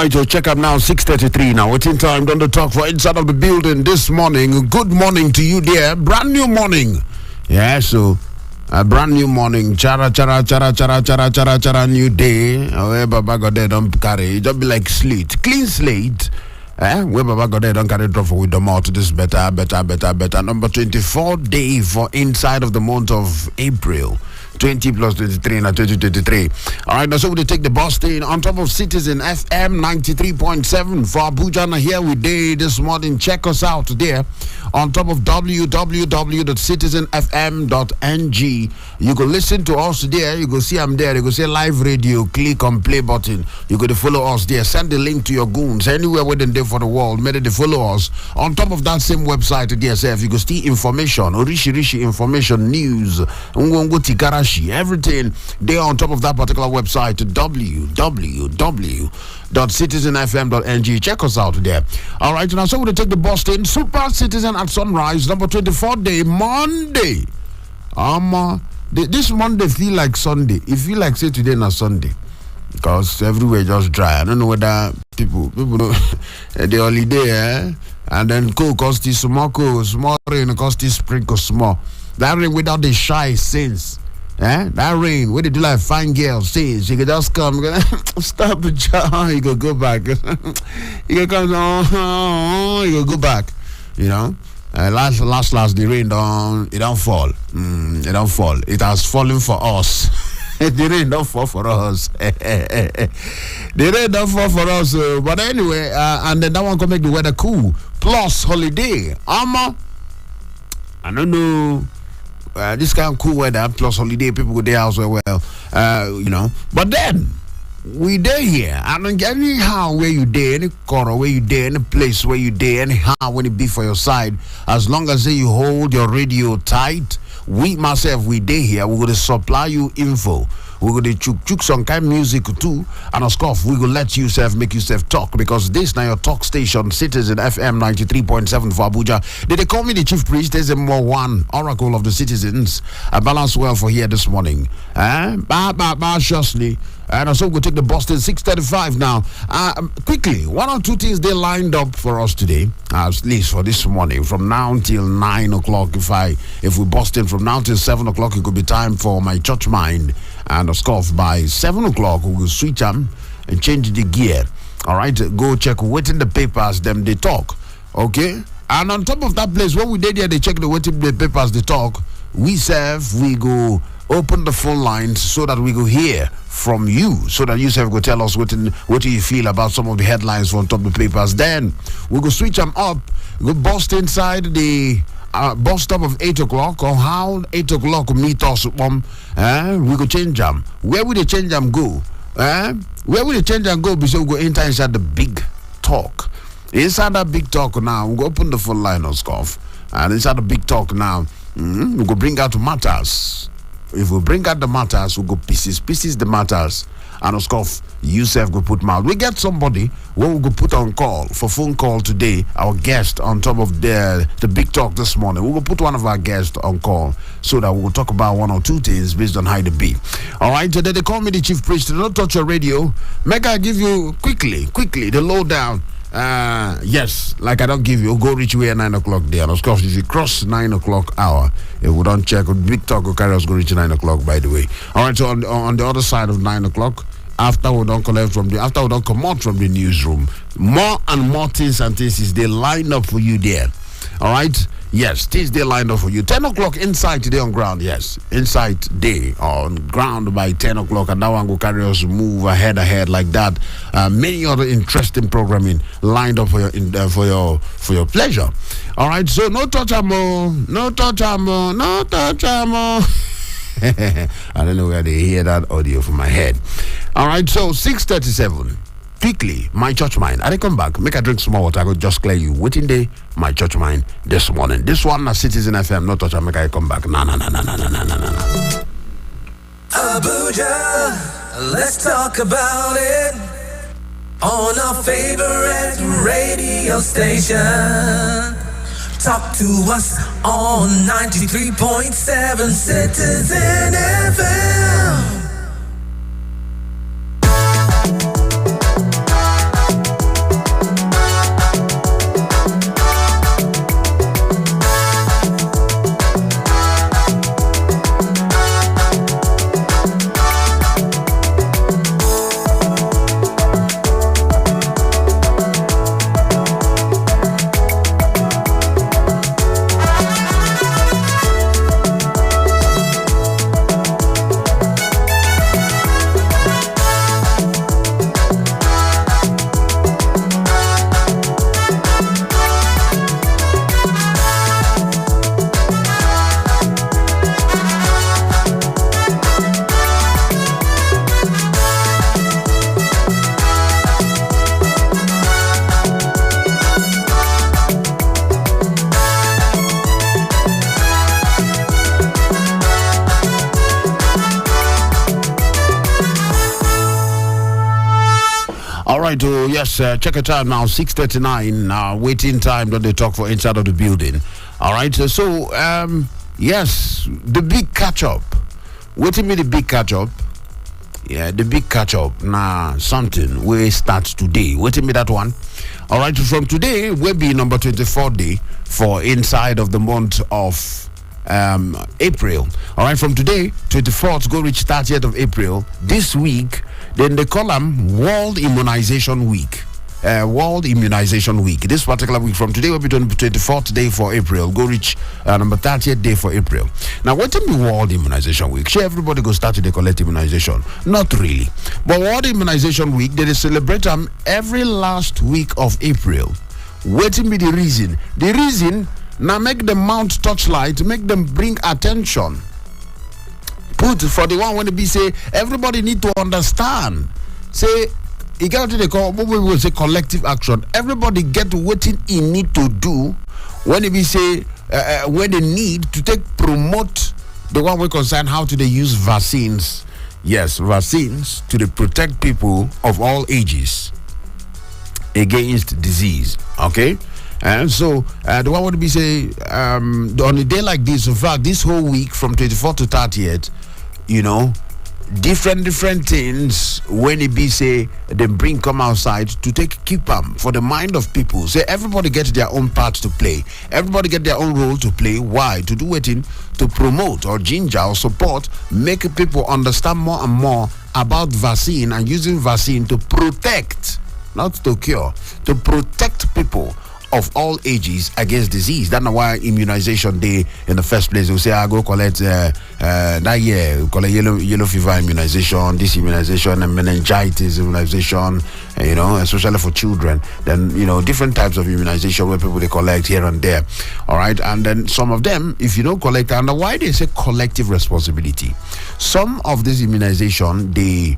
right, so check up now, 6:33 now. It's in time, don't talk for inside of the building this morning. Good morning to you, dear. Brand new morning. Yeah, so a brand new morning. Chara, new day. Where Baba got there, don't carry. Don't be like slate. Clean slate. Where Baba got there, don't carry drop with the mouth. This better. Number 24 day for inside of the month of April. 20 plus 23 and 2023. All right, now so we take the bus thing on top of Citizen FM 93.7 for Abuja. Now here we did this morning. Check us out there on top of www.citizenfm.ng. You can listen to us there. You can see I'm there. You can say live radio. Click on play button. You can follow us there. Send the link to your goons anywhere within there for the world. Maybe they follow us on top of that same website. DSF. You can see information, rishi information, news, everything there on top of that particular website, www.citizenfm.ng. Check us out there. All right, now so we'll take the Boston Super Citizen at sunrise, number 24 day, Monday. This Monday feel like Sunday. It feel like say today not Sunday because everywhere just dry. I don't know whether people know the holiday, and then cold cause this small rain cause this sprinkle small. That rain without the shy sense. That rain, what did you like fine girl says? You can just come, stop it, child. You can go back. You can come on, you can go back. You know, last the rain don't fall. It don't fall. It has fallen for us. The rain don't fall for us. The rain don't fall for us. But anyway, and then that one can make the weather cool. Plus holiday. I don't know. This kind of cool weather plus holiday, people go there as well. You know. But then we there here. I don't get anyhow where you there, any corner where you there, any place where you there, anyhow when it be for your side. As long as you hold your radio tight, we there here. We're gonna supply you info. We're going to chook some kind of music too, and of course we will let you make yourself talk, because this now your talk station, Citizen FM 93.7 for Abuja. They call me the chief priest. Ezemmuo one, oracle of the citizens. I balance well for here this morning. Shortly. And also we'll take the Boston 6:35 now. Quickly, one or two things they lined up for us today, at least for this morning, from now until 9 o'clock. If we Boston from now till 7 o'clock, it could be time for my church mind. And of course, by 7 o'clock, we will switch them and change the gear. All right, go check waiting the papers, them they talk. Okay, and on top of that place, what we did here, they check the waiting the papers, they talk. We go open the phone lines so that we go hear from you, so that you go tell us what do you feel about some of the headlines from top of the papers. Then we go switch them up, go bust inside the bus stop of 8 o'clock, or how 8 o'clock meet us. We go change them. Where will the change them go? Where will the change them go? Because we go enter inside the big talk. Inside that big talk now, we go open the phone line of scoff, and inside the big talk now, we go bring out matters. If we bring out the matters, we go pieces the matters, and of course Yusuf go put mouth. We get somebody who we go put on call for phone call today. Our guest on top of the big talk this morning. We will put one of our guests on call so that we will talk about one or two things based on how they be. All right, today they call me the chief priest. Don't touch your radio. Make I give you quickly the lowdown. Yes, like I don't give you, go reach you at 9 o'clock there. And of course, if you cross 9 o'clock hour, if we don't check, big talk will carry us go reach 9 o'clock, by the way. All right, so on the other side of 9 o'clock, after we don't come out from the newsroom, more and more things they line up for you there. All right. Yes, things they lined up for you. 10 o'clock inside today on ground. Yes, inside day on ground by 10 o'clock, and that one will carry us move ahead like that. Many other interesting programming lined up for your pleasure. All right, so no touch amo. I don't know where they hear that audio from my head. All right, so 6:37. Quickly, my church mind. I come back, make a drink some more water. I go just clear you. Waiting day, my church mind this morning. This one, Citizen FM, no touch. I make I come back. No. Abuja, let's talk about it on our favorite radio station. Talk to us on 93.7 Citizen FM. All right, yes, check your time now, 6:39. Waiting time that they talk for inside of the building. All right, yes, the big catch up. Waiting me the big catch up. Yeah, the big catch up. Nah, something we start today. Waiting me that one. All right, from today will be number 24 day for inside of the month of April. All right, from today 24th go reach 30th of April. This week, then they call them World Immunization Week. World Immunization Week. This particular week from today will be 24th day for April. Go reach number 30th day for April. Now, what is World Immunization Week? Sure, everybody go start to the collect immunization. Not really. But World Immunization Week, they celebrate them every last week of April. Waiting be the reason. The reason, now make them mount touchlight, make them bring attention. Put for the one when they say, everybody need to understand. Say, you got to the call, what we will say collective action. Everybody get what he need to do when we say when they need to promote the one we concern how to they use vaccines. Yes, vaccines to protect people of all ages against disease. Okay, and so the one would be say on a day like this. In fact, this whole week from 24th to 30th, you know. Different things when it be say they come outside to keep them for the mind of people. Say everybody gets their own part to play, everybody get their own role to play. Why? To do it to promote or ginger or support, make people understand more and more about vaccine and using vaccine to protect, not to cure, to protect people of all ages against disease. That's why immunization day in the first place. We say I go collect that year, collect yellow fever immunization, this immunization, and meningitis immunization, especially for children. Then different types of immunization where people they collect here and there. All right, and then some of them, if you don't collect, and why they say collective responsibility. Some of this immunization they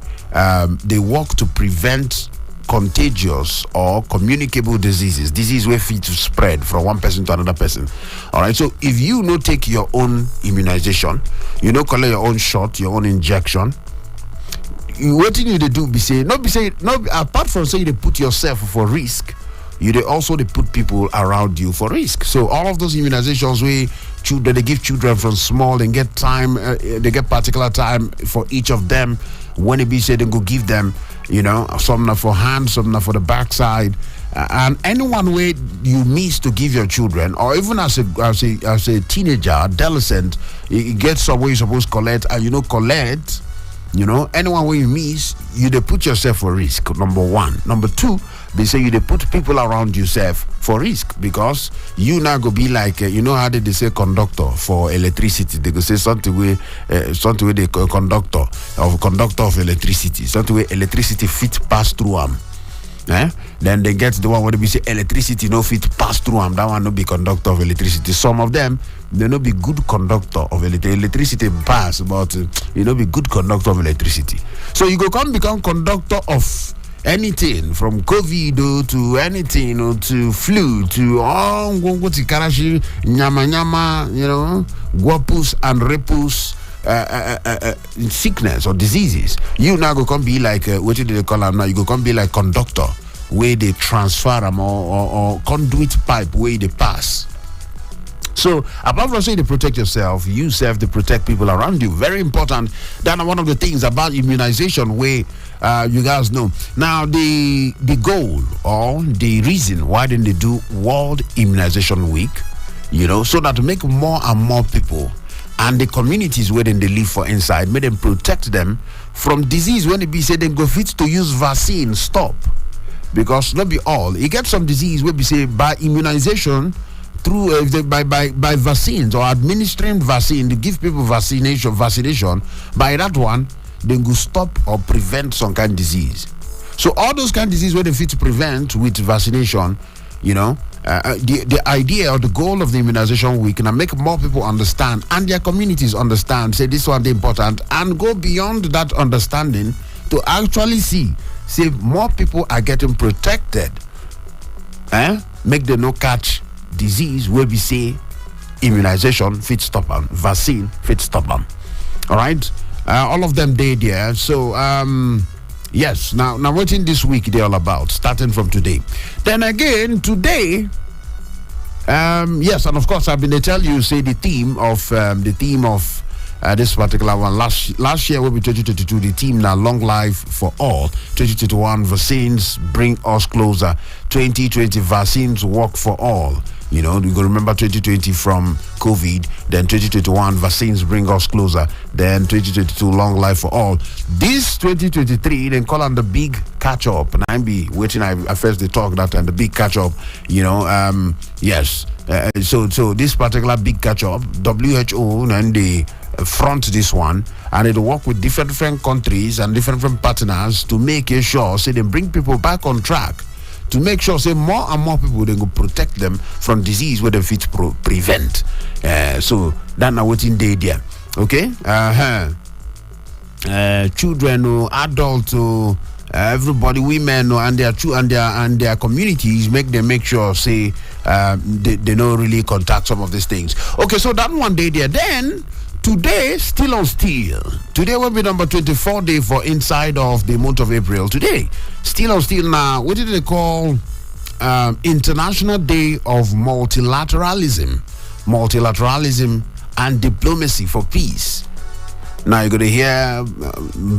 work to prevent contagious or communicable disease where fit to spread from one person to another person. All right, so if you no take your own immunization, collect your own shot, your own injection, what you need to do be say apart from saying they put yourself for risk, they also put people around you for risk. So all of those immunizations they give children from small, they get time, they get particular time for each of them. When it be said, they go give them, some not for hands, some not for the backside, and anyone way you miss to give your children, or even as a teenager, adolescent, you get somewhere you're supposed to collect, and collect. Anyone where you miss, they put yourself for risk. Number one. Number two, they say they put people around yourself for risk, because you now go be like how did they say conductor for electricity? They go say something where the conductor of electricity, something where electricity fit pass through them. Then they get the one where they say electricity no fit pass through them. That one no be conductor of electricity. Some of them they no be good conductor of electricity pass, but be good conductor of electricity. So you go become conductor of anything from COVID to anything to flu to karashi nyama guapus and repus sickness or diseases. You now go be like what do they call them now? You go be like conductor where they transfer them or conduit pipe where they pass. So apart from saying to protect yourself, you serve to protect people around you. Very important. That's one of the things about immunization where you guys know. Now the goal or the reason why didn't they do World Immunization Week, so that to make more and more people and the communities where they live for inside, make them protect them from disease. When it be said they go fit to use vaccine, stop. Because not be all. You get some disease where we say by immunization through by vaccines or administering vaccine to give people vaccination by that one they go stop or prevent some kind of disease. So all those kind of disease where they fit to prevent with vaccination, the idea or the goal of the immunization week and make more people understand and their communities understand, say this one is important, and go beyond that understanding to actually say more people are getting protected. Make them no catch disease where we say immunization fit stop them, vaccine fit stop them. All right, all of them there. So Yes. Now what in this week they all about? Starting from today. Then again today. Yes, and of course I've been to tell you say the theme of this particular one last year will be 2022. The theme now long life for all. 2021 vaccines bring us closer. 2020 vaccines work for all. You know, you go remember 2020 from COVID, then 2021 vaccines bring us closer, then 2022 long life for all. This 2023 then call on the big catch up, and I'm be waiting. I first they talk that time the big catch up. You know, yes. So this particular big catch up, WHO and they front this one, and it work with different countries and different partners to make sure say they bring people back on track. To make sure, say more and more people they go protect them from disease where they fit prevent. So that now what in day there, okay? Children, adults, everybody, women, and their communities make sure say they don't really contact some of these things. Okay, so that one day there. Then today, still on steel. Today will be number 24 day for inside of the month of April. Today, still on steel now. What did they call International Day of Multilateralism? Multilateralism and Diplomacy for Peace. Now you're going to hear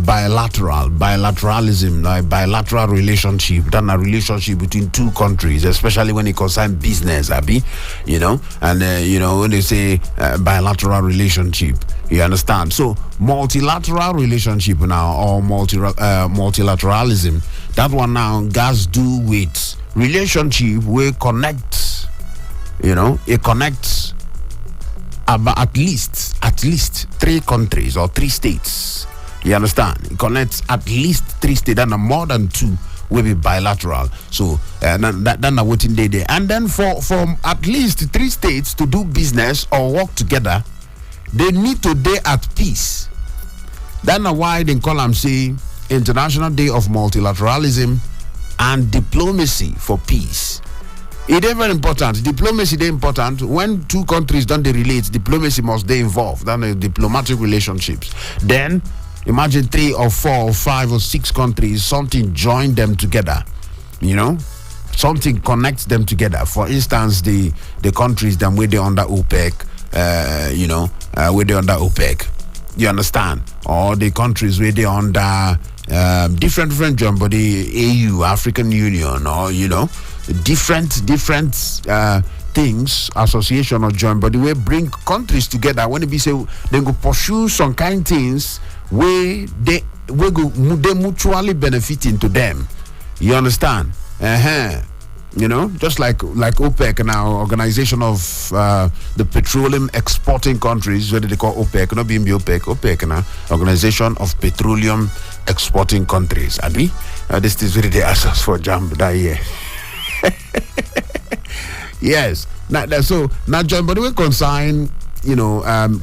bilateralism, like bilateral relationship, then a relationship between two countries, especially when it concerns business, Abby, you know, and when they say bilateral relationship, you understand? So multilateral relationship now, or multilateralism, that one now has do with relationship where connects, it connects about at least 3 countries or 3 states. You understand? It connects at least 3 states, and more than 2 will be bilateral. So that's what in day. And then for at least 3 states to do business or work together, they need to be at peace. That's why they call them say International Day of Multilateralism and Diplomacy for Peace. It is very important. Diplomacy is important. When 2 countries don't they relate, diplomacy must be involved. Then diplomatic relationships. Then imagine 3 or 4 or 5 or 6 countries, something join them together. Something connects them together. For instance, the countries that where they under OPEC, where they under OPEC. You understand? Or the countries where they under different join, but the AU, African Union, or different things, association or joint, but the way bring countries together when it be say they go pursue some kind things where they mutually benefiting to them. You understand? Just like OPEC now, organization of the petroleum exporting countries, what do they call OPEC? Not being OPEC now, organization of petroleum exporting countries. Abi, this is really the assets for jump that year. Yes. Now John, but we consign,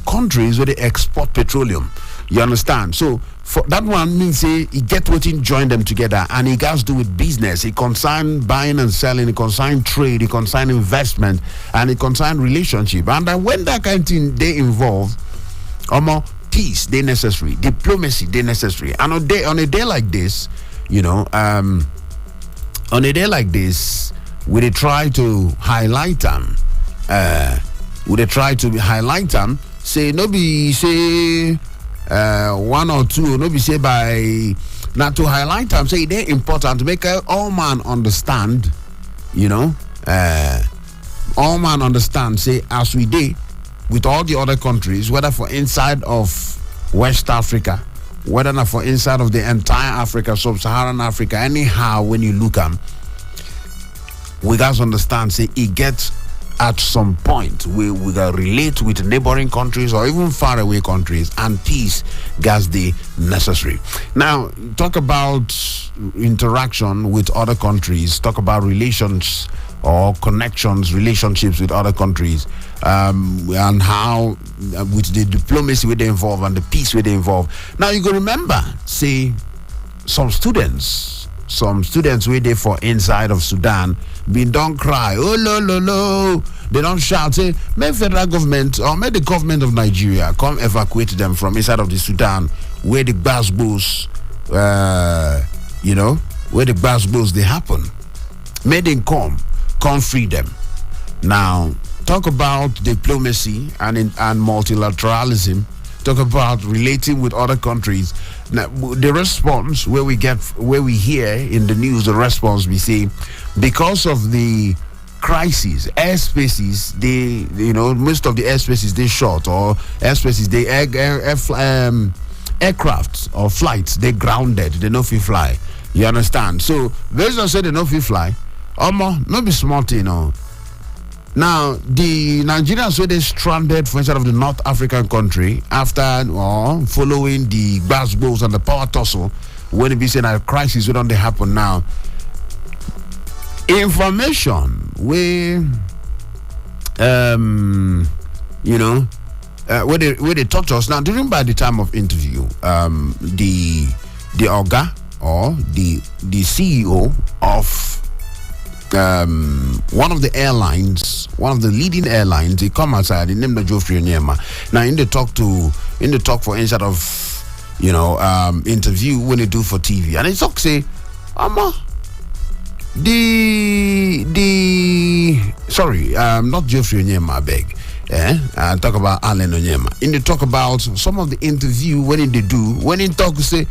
countries where they export petroleum. You understand? So for that one means say he get what in join them together, and it has to do with business. It concern buying and selling, it concern trade, it concern investment, and it concern relationship. And when that kind of thing they involve, peace they necessary, diplomacy they necessary. And on a day like this, we try to highlight them. Say no be say 1 or 2, no be say by not to highlight them. Say they're important to make all man understand. All man understand. Say as we did with all the other countries, whether for inside of West Africa, whether not for inside of the entire Africa, sub-Saharan Africa, anyhow when you look at them, we guys understand say it gets at some point we gotta relate with neighboring countries or even far away countries, and peace gets the necessary. Now talk about interaction with other countries, talk about relations or connections, relationships with other countries, and how with the diplomacy where they involve and the peace where they involve. Now you go remember say some students where they for inside of Sudan been don't cry, oh no, they don't shout, say may federal government or may the government of Nigeria come evacuate them from inside of the Sudan where the Gbasgbos where the bass bills they happen. Made them come free them. Now, talk about diplomacy and multilateralism. Talk about relating with other countries. Now, the response where we hear in the news, the response we say, because of the crisis, airspaces, most of the airspaces they short, or airspaces they aircrafts or flights they grounded, they no fit fly. You understand? So based on say they no fit fly, no be smart, Now, the Nigerians were they stranded for inside of the North African country after following the gas bulls and the power tussle, when it be saying a crisis don't they happen now. Information where where they talk to us now during by the time of interview, the Oga or the CEO of one of the airlines, one of the leading airlines, he come outside, he named Geoffrey Onyema. Now in the talk for inside of interview when they do for TV, and he talk say, not Geoffrey Onyema, I beg. Talk about Alan Onyema. In the talk about some of the interview when he talk say,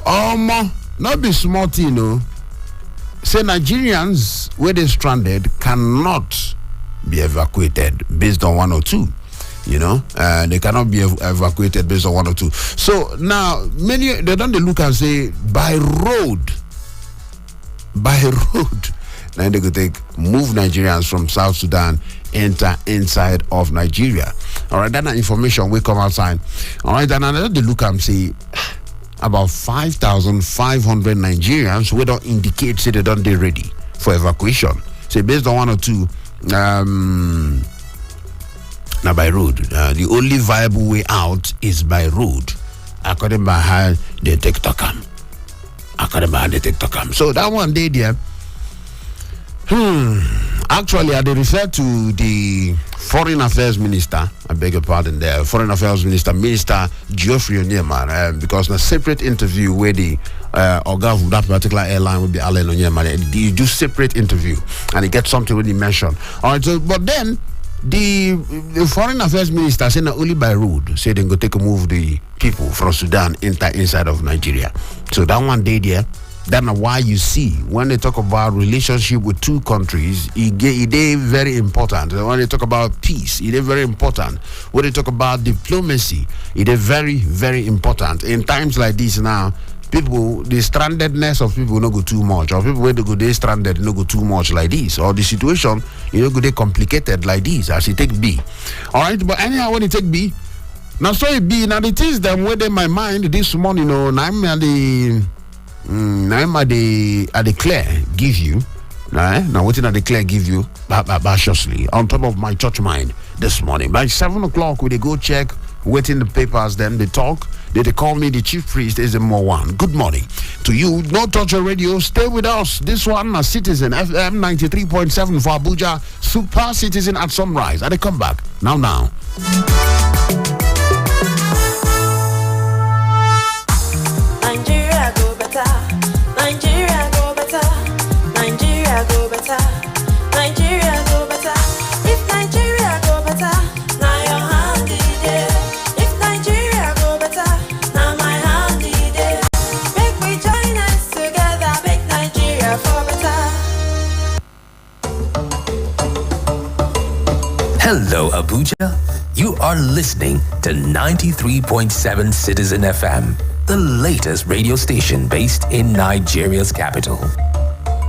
not be smart, say Nigerians where they stranded cannot be evacuated based on 102. They cannot be evacuated based on 102. So now many they don't look and say by road. Now they could move Nigerians from South Sudan enter inside of Nigeria. All right, that information will come outside. All right, and another look and say about 5,500 Nigerians who don't indicate say they don't they ready for evacuation. So based on 102, now by road. The only viable way out is by road, according by how they take Tokam. So that one day there. Actually, I refer to the Foreign Affairs Minister. I beg your pardon there. Foreign Affairs Minister Geoffrey Onyema, because in a separate interview where the Oga of that particular airline will be Alan Onyema, they do separate interview and he gets something when he mentioned. All right, so but then the Foreign Affairs Minister said that only by road, say they go take a move the people from Sudan inside of Nigeria. So that one day there. That's why you see when they talk about relationship with two countries, it is very important. When they talk about peace, it is very important. When they talk about diplomacy, it is very, very important. In times like this now, people, the strandedness of people no go too much, or people where they go they stranded no go too much like this, or the situation go they complicated like this as it take B. All right, but anyhow when it take B, now so it be now the things that were in my mind this morning, now I'm at the. I declare give you now what did I declare give you bashiously on top of my church mind this morning by 7 o'clock we they go check waiting the papers, then they talk, they call me the chief priest Ezemmuo one. Good morning to you. No touch your radio, stay with us. This one a Citizen FM 93.7 for Abuja, Super Citizen at sunrise. And they come back now. Nigeria go better. Nigeria go better. Nigeria go better. If Nigeria go better, now your hand is there. If Nigeria go better, now my hand is there. Make we join us together, make Nigeria for better. Hello, Abuja. You are listening to 93.7 Citizen FM. The latest radio station based in Nigeria's capital.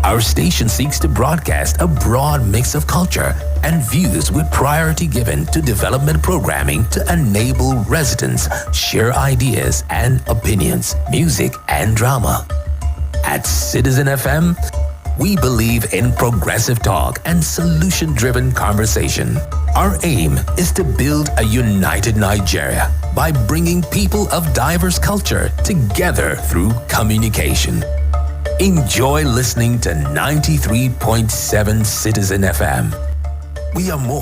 Our station seeks to broadcast a broad mix of culture and views with priority given to development programming to enable residents share ideas and opinions, music and drama. At Citizen FM, we believe in progressive talk and solution-driven conversation. Our aim is to build a united Nigeria by bringing people of diverse culture together through communication. Enjoy listening to 93.7 Citizen FM. We are more